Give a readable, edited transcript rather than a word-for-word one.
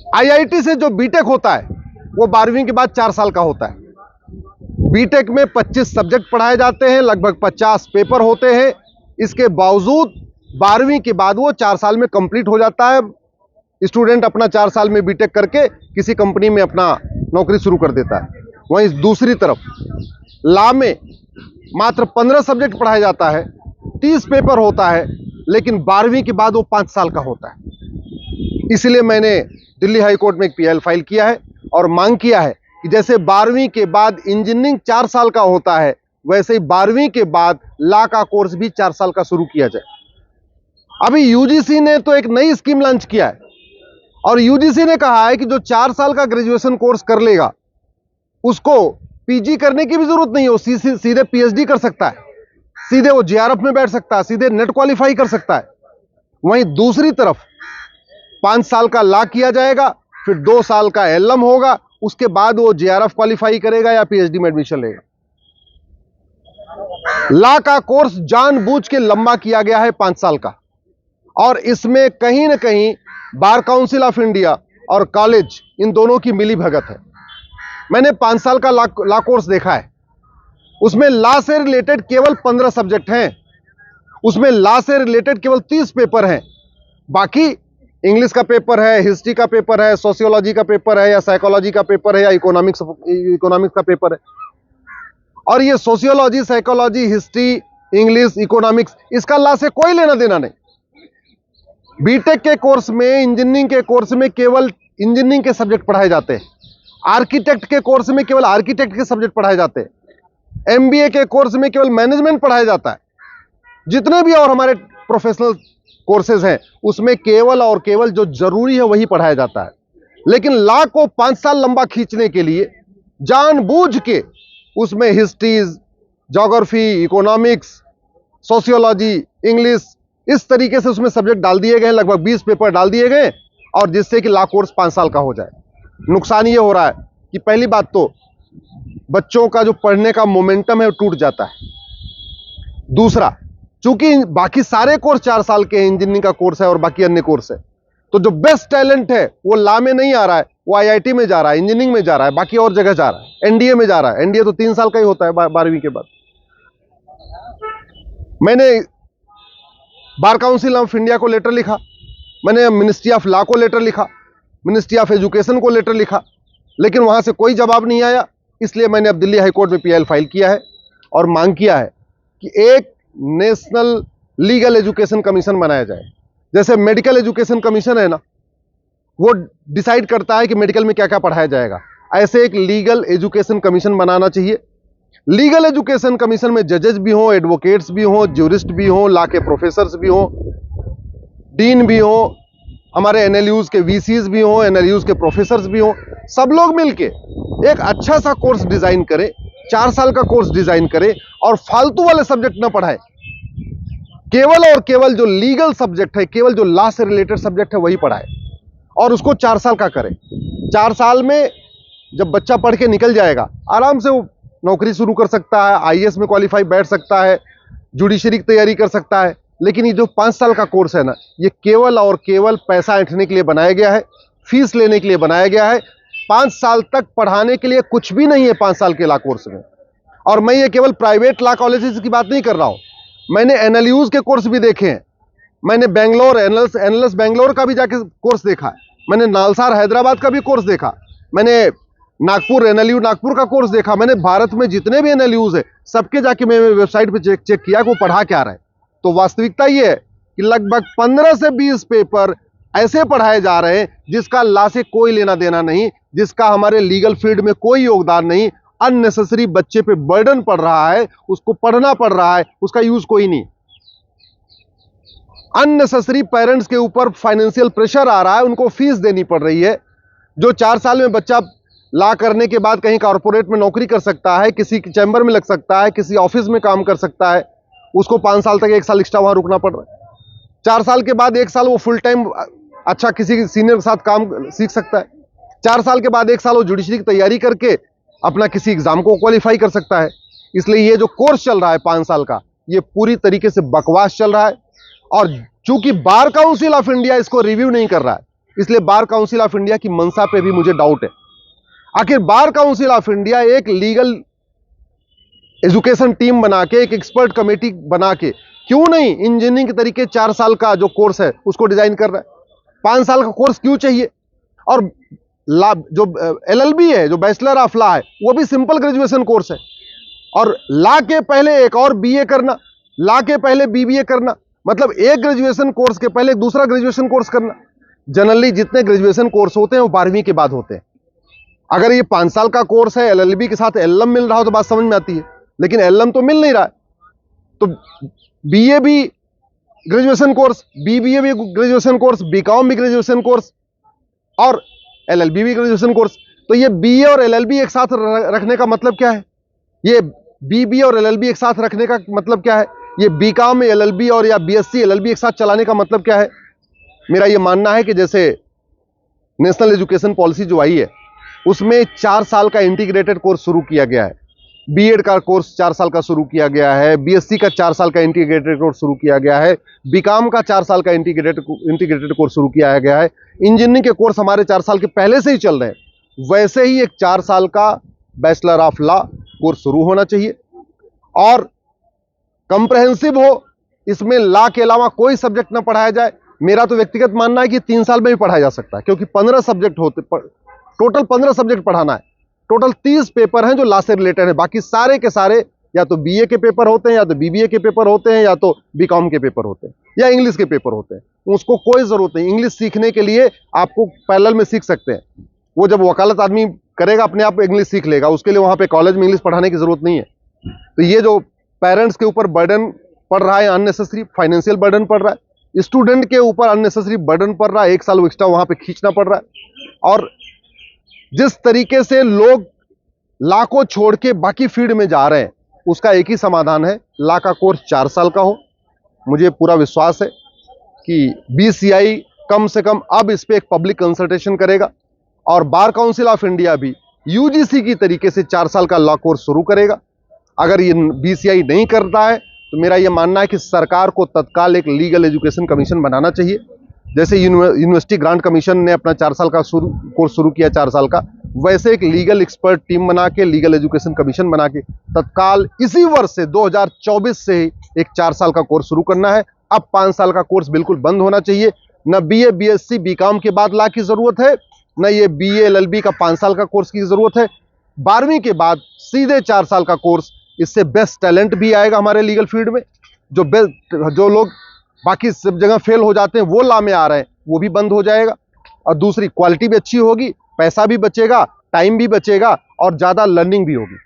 IIT से जो BTech होता है वो 12वीं के बाद 4 साल का होता है। बीटेक में 25 सब्जेक्ट पढ़ाए जाते हैं, लगभग 50 पेपर होते हैं। इसके बावजूद 12वीं के बाद वो 4 साल में कंप्लीट हो जाता है। स्टूडेंट अपना 4 साल में बीटेक करके किसी कंपनी में अपना नौकरी शुरू कर देता है। वहीं दूसरी तरफ लॉ में मात्र 15 सब्जेक्ट पढ़ाया जाता है, 30 पेपर होता है, लेकिन 12वीं के बाद वो 5 साल का होता है। इसलिए मैंने दिल्ली हाई कोर्ट में एक पीआईएल फाइल किया है और मांग किया है कि जैसे 12वीं के बाद इंजीनियरिंग 4 साल का होता है, वैसे ही 12वीं के बाद लॉ का कोर्स भी 4 साल का शुरू किया जाए। अभी यूजीसी ने तो एक नई स्कीम लॉन्च किया है और यूजीसी ने कहा है कि जो 4 साल का ग्रेजुएशन कोर्स कर लेगा उसको पीजी करने की भी जरूरत नहीं है, वो सीधे पीएचडी कर सकता है, सीधे वो जेआरएफ में बैठ सकता है, सीधे नेट क्वालिफाई कर सकता है। वहीं दूसरी तरफ 5 साल का लॉ किया जाएगा, फिर 2 साल का एलएम होगा, उसके बाद वो जेआरएफ क्वालिफाई करेगा या पीएचडी में एडमिशन लेगा। लॉ का कोर्स जानबूझ के लंबा किया गया है 5 साल का, और इसमें कहीं ना कहीं बार काउंसिल ऑफ इंडिया और कॉलेज इन दोनों की मिली भगत है। मैंने 5 साल का लॉ कोर्स देखा है, उसमें लॉ से रिलेटेड केवल 15 सब्जेक्ट हैं, उसमें लॉ से रिलेटेड केवल 30 पेपर हैं। बाकी इंग्लिश का पेपर है, हिस्ट्री का पेपर है, सोशियोलॉजी का पेपर है, या साइकोलॉजी का पेपर है, या इकोनॉमिक्स का पेपर है। और ये sociology, psychology, history, English, economics, इसका लॉ से कोई लेना देना नहीं। बीटेक के कोर्स में, इंजीनियरिंग के कोर्स में केवल इंजीनियरिंग के सब्जेक्ट पढ़ाए जाते हैं, आर्किटेक्ट के कोर्स में केवल आर्किटेक्ट के सब्जेक्ट पढ़ाए जाते हैं, एमबीए के कोर्स में केवल मैनेजमेंट पढ़ाया जाता है। जितने भी और हमारे प्रोफेशनल कोर्सेज हैं उसमें केवल और केवल जो जरूरी है वही पढ़ाया जाता है। लेकिन लॉ को 5 साल लंबा खींचने के लिए जानबूझ के उसमें histories, geography, economics, sociology, English, इस तरीके से उसमें सब्जेक्ट डाल दिए गए, लगभग 20 पेपर डाल दिए गए, और जिससे कि लॉ कोर्स 5 साल का हो जाए। नुकसान ये हो रहा है कि पहली बात तो बच्चों का जो पढ़ने का मोमेंटम है वो टूट जाता है। दूसरा, चूंकि बाकी सारे कोर्स 4 साल के हैं, इंजीनियरिंग का कोर्स है और बाकी अन्य कोर्स है, तो जो बेस्ट टैलेंट है वो लॉ में नहीं आ रहा है, वो आईआईटी में जा रहा है, इंजीनियरिंग में जा रहा है, बाकी और जगह जा रहा है, एनडीए में जा रहा है। एनडीए तो 3 साल का ही होता है 12वीं के बाद। मैंने बार काउंसिल ऑफ इंडिया को लेटर लिखा, मैंने मिनिस्ट्री ऑफ लॉ को लेटर लिखा, मिनिस्ट्री ऑफ एजुकेशन को लेटर लिखा, लेकिन वहां से कोई जवाब नहीं आया। इसलिए मैंने अब दिल्ली हाईकोर्ट में पीआईएल फाइल किया है और मांग किया है कि एक नेशनल लीगल एजुकेशन कमीशन बनाया जाए। जैसे मेडिकल एजुकेशन कमीशन है ना, वो डिसाइड करता है कि मेडिकल में क्या क्या पढ़ाया जाएगा, ऐसे एक लीगल एजुकेशन कमीशन बनाना चाहिए। लीगल एजुकेशन कमीशन में जजेस भी हों, एडवोकेट्स भी हों, ज्यूरिस्ट भी हों, लॉ के प्रोफेसर्स भी हों, डीन भी हों, हमारे एनएलयूज के वीसीज भी हों, एनएलयूज के प्रोफेसर्स भी हों, सब लोग मिलके एक अच्छा सा कोर्स डिजाइन करें, 4 साल का कोर्स डिजाइन करें और फालतू वाले सब्जेक्ट ना पढ़ाएं। केवल और केवल जो लीगल सब्जेक्ट है, केवल जो लॉ से रिलेटेड सब्जेक्ट है वही पढ़ाएं, और उसको 4 साल का करें। 4 साल में जब बच्चा पढ़ के निकल जाएगा, आराम से वो नौकरी शुरू कर सकता है, आईएएस में क्वालिफाई बैठ सकता है, जुडिशरी की तैयारी कर सकता है। लेकिन ये जो 5 साल का कोर्स है ना, ये केवल और केवल पैसा ऐंठने के लिए बनाया गया है, फीस लेने के लिए बनाया गया है। 5 साल तक पढ़ाने के लिए कुछ भी नहीं है 5 साल के लॉ कोर्स में। और मैं ये केवल प्राइवेट लॉ कॉलेजेस की बात नहीं कर रहा हूं, मैंने एनएलयूज के कोर्स भी देखे हैं। मैंने बेंगलोर एनएलएस बेंगलोर का भी जाके कोर्स देखा है, मैंने नालसार हैदराबाद का भी कोर्स देखा, मैंने नागपुर एनएलयू नागपुर का कोर्स देखा, मैंने भारत में जितने भी एनएलयूज है सबके जाके मैं वेबसाइट पे चेक किया कि वो पढ़ा क्या रहे। तो वास्तविकता ये है कि लगभग 15 से 20 पेपर ऐसे पढ़ाए जा रहे हैं जिसका लॉ से कोई लेना देना नहीं, जिसका हमारे लीगल फील्ड में कोई योगदान नहीं। अननेसेसरी बच्चे पे बर्डन पड़ रहा है, उसको पढ़ना पड़ रहा है, उसका यूज कोई नहीं। अननेसेसरी पेरेंट्स के ऊपर फाइनेंशियल प्रेशर आ रहा है, उनको फीस देनी पड़ रही है। जो 4 साल में बच्चा लॉ करने के बाद कहीं कॉर्पोरेट में नौकरी कर सकता है, किसी चैम्बर में लग सकता है, किसी ऑफिस में काम कर सकता है, उसको 5 साल तक 1 साल एक्स्ट्रा वहां रुकना पड़ रहा है। 4 साल के बाद 1 साल वो फुल टाइम अच्छा किसी सीनियर के साथ काम सीख सकता है। 4 साल के बाद 1 साल वो जुडिशरी की तैयारी करके अपना किसी एग्जाम को क्वालिफाई कर सकता है। इसलिए ये जो कोर्स चल रहा है 5 साल का, ये पूरी तरीके से बकवास चल रहा है। और चूंकि बार काउंसिल ऑफ इंडिया इसको रिव्यू नहीं कर रहा है, इसलिए बार काउंसिल ऑफ इंडिया की मंशा पे भी मुझे डाउट है। आखिर बार काउंसिल ऑफ इंडिया एक लीगल एजुकेशन टीम बना के, एक एक्सपर्ट कमेटी बना के क्यों नहीं इंजीनियरिंग के तरीके 4 साल का जो कोर्स है उसको डिजाइन कर रहा है? 5 साल का कोर्स क्यों चाहिए? और जो LLB है, जो बैचलर ऑफ लॉ है, वो भी सिंपल ग्रेजुएशन कोर्स है। और लॉ के पहले एक और BA करना, लॉ के पहले BBA करना, मतलब एक ग्रेजुएशन कोर्स के पहले एक दूसरा ग्रेजुएशन कोर्स करना। जनरली जितने ग्रेजुएशन कोर्स होते हैं वो 12वीं के बाद होते हैं। अगर ये 5 साल का कोर्स है, LLB के साथ LLM मिल रहा हो तो बात समझ में आती है, लेकिन LLM तो मिल नहीं रहा है। तो BA भी ग्रेजुएशन कोर्स, BBA भी ग्रेजुएशन कोर्स, BCom भी ग्रेजुएशन कोर्स और LLB भी ग्रेजुएशन कोर्स। तो ये BA और LLB एक साथ रखने का मतलब क्या है? ये BBA और LLB एक साथ रखने का मतलब क्या है? ये BCom LLB और या BSc LLB एक साथ चलाने का मतलब क्या है? मेरा ये मानना है कि जैसे नेशनल एजुकेशन पॉलिसी जो आई है उसमें 4 साल का इंटीग्रेटेड कोर्स शुरू किया गया है, B.Ed का कोर्स 4 साल का शुरू किया गया है, BSc का 4 साल का इंटीग्रेटेड कोर्स शुरू किया गया है, BCom का 4 साल का इंटीग्रेटेड कोर्स शुरू किया गया है। इंजीनियरिंग के कोर्स हमारे 4 साल के पहले से ही चल रहे हैं। वैसे ही एक 4 साल का बैचलर ऑफ लॉ कोर्स शुरू होना चाहिए और कंप्रहेंसिव हो। इसमें लॉ के अलावा कोई सब्जेक्ट ना पढ़ाया जाए। मेरा तो व्यक्तिगत मानना है कि 3 साल में भी पढ़ाया जा सकता है, क्योंकि 15 सब्जेक्ट होते, टोटल 15 सब्जेक्ट पढ़ाना है। टोटल 30 पेपर हैं जो लॉ से रिलेटेड है, बाकी सारे के सारे या तो BA के पेपर होते हैं, या तो BBA के पेपर होते हैं, या तो BCom के पेपर होते हैं, या इंग्लिश के पेपर होते हैं। उसको कोई जरूरत नहीं। इंग्लिश सीखने के लिए आपको पैरेलल में सीख सकते हैं। वो जब वकालत आदमी करेगा अपने आप इंग्लिश सीख लेगा, उसके लिए वहां पे कॉलेज में इंग्लिश पढ़ाने की जरूरत नहीं है। तो ये जो पेरेंट्स के ऊपर बर्डन पड़ रहा है, अननेसेसरी फाइनेंशियल बर्डन पड़ रहा है, स्टूडेंट के ऊपर अननेसेसरी बर्डन पड़ रहा है, 1 साल एक्स्ट्रा वहां पे खींचना पड़ रहा है। और जिस तरीके से लोग लॉ को छोड़ के बाकी फील्ड में जा रहे हैं, उसका एक ही समाधान है, लॉ का कोर्स 4 साल का हो। मुझे पूरा विश्वास है कि BCI कम से कम अब इस पे एक पब्लिक कंसल्टेशन करेगा और बार काउंसिल ऑफ इंडिया भी UGC की तरीके से 4 साल का लॉ कोर्स शुरू करेगा। अगर ये BCI नहीं करता है तो मेरा यह मानना है कि सरकार को तत्काल एक लीगल एजुकेशन कमीशन बनाना चाहिए। जैसे यूनिवर्सिटी ग्रांट कमीशन ने अपना 4 साल का कोर्स शुरू किया 4 साल का, वैसे एक लीगल एक्सपर्ट टीम बना के, लीगल एजुकेशन कमीशन बना के तत्काल इसी वर्ष से 2024 से ही एक 4 साल का कोर्स शुरू करना है। अब 5 साल का कोर्स बिल्कुल बंद होना चाहिए। न BA BSc BCom के बाद लॉ की जरूरत है, न ये BA LLB का 5 साल का कोर्स की जरूरत है। 12वीं के बाद सीधे 4 साल का कोर्स, इससे बेस्ट टैलेंट भी आएगा हमारे लीगल फील्ड में। जो लोग बाकी सब जगह फेल हो जाते हैं वो लॉ में आ रहे हैं, वो भी बंद हो जाएगा। और दूसरी क्वालिटी भी अच्छी होगी, पैसा भी बचेगा, टाइम भी बचेगा और ज्यादा लर्निंग भी होगी।